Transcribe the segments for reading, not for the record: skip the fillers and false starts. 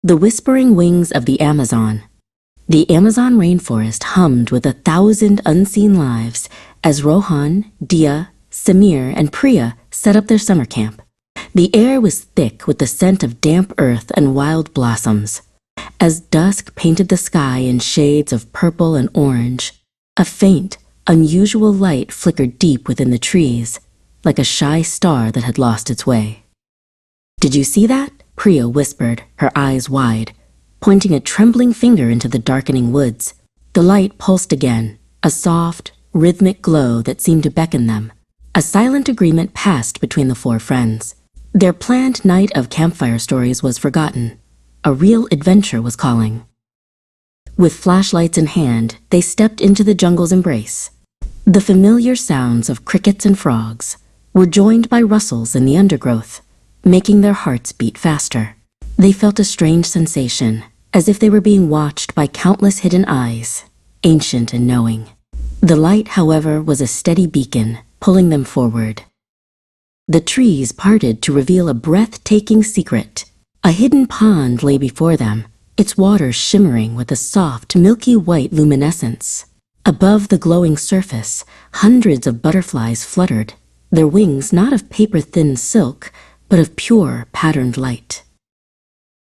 The whispering wings of the Amazon. The Amazon rainforest hummed with 1,000 unseen lives as Rohan, Dia, Samir, and Priya set up their summer camp. The air was thick with the scent of damp earth and wild blossoms. As dusk painted the sky in shades of purple and orange, a faint, unusual light flickered deep within the trees, like a shy star that had lost its way. "Did you see that?" Priya whispered, her eyes wide, pointing a trembling finger into the darkening woods. The light pulsed again, a soft, rhythmic glow that seemed to beckon them. A silent agreement passed between the four friends. Their planned night of campfire stories was forgotten. A real adventure was calling. With flashlights in hand, they stepped into the jungle's embrace. The familiar sounds of crickets and frogs were joined by rustles in the undergrowth, making their hearts beat faster. They felt a strange sensation, as if they were being watched by countless hidden eyes, ancient and knowing. The light, however, was a steady beacon, pulling them forward. The trees parted to reveal a breathtaking secret. A hidden pond lay before them, its waters shimmering with a soft, milky white luminescence. Above the glowing surface, hundreds of butterflies fluttered, their wings not of paper-thin silk, but of pure, patterned light.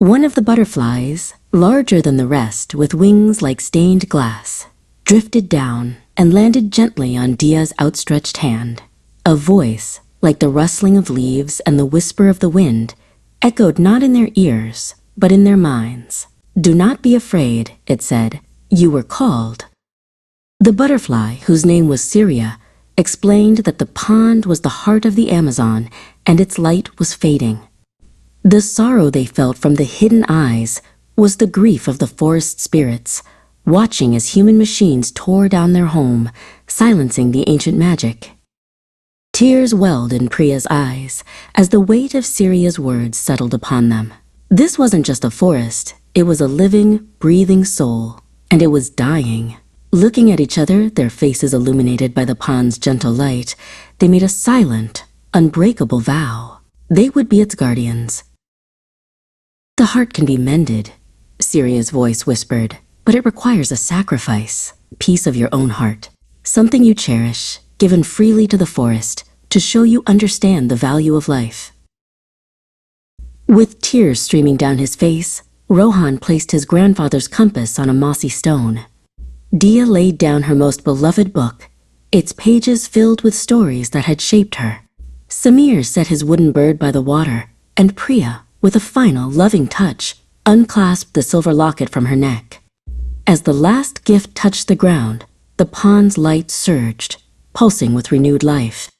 One of the butterflies, larger than the rest with wings like stained glass, drifted down and landed gently on Dia's outstretched hand. A voice, like the rustling of leaves and the whisper of the wind, echoed not in their ears, but in their minds. "Do not be afraid," it said. "You were called." The butterfly, whose name was Syria, explained that the pond was the heart of the Amazon and its light was fading. The sorrow they felt from the hidden eyes was the grief of the forest spirits, watching as human machines tore down their home, silencing the ancient magic. Tears welled in Priya's eyes as the weight of Syria's words settled upon them. This wasn't just a forest, it was a living, breathing soul, and it was dying. Looking at each other, their faces illuminated by the pond's gentle light, they made a silent, unbreakable vow. They would be its guardians. "The heart can be mended," Syria's voice whispered, "but it requires a sacrifice, piece of your own heart, something you cherish, given freely to the forest, to show you understand the value of life." With tears streaming down his face, Rohan placed his grandfather's compass on a mossy stone. Dia laid down her most beloved book, its pages filled with stories that had shaped her. Samir set his wooden bird by the water, and Priya, with a final, loving touch, unclasped the silver locket from her neck. As the last gift touched the ground, the pond's light surged, pulsing with renewed life.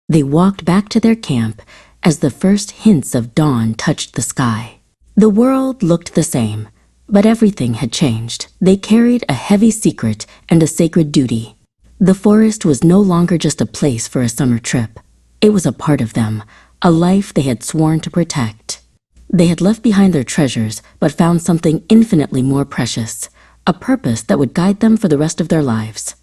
They walked back to their camp as the first hints of dawn touched the sky. The world looked the same, but everything had changed. They carried a heavy secret and a sacred duty. The forest was no longer just a place for a summer trip. It was a part of them, a life they had sworn to protect. They had left behind their treasures, but found something infinitely more precious, a purpose that would guide them for the rest of their lives.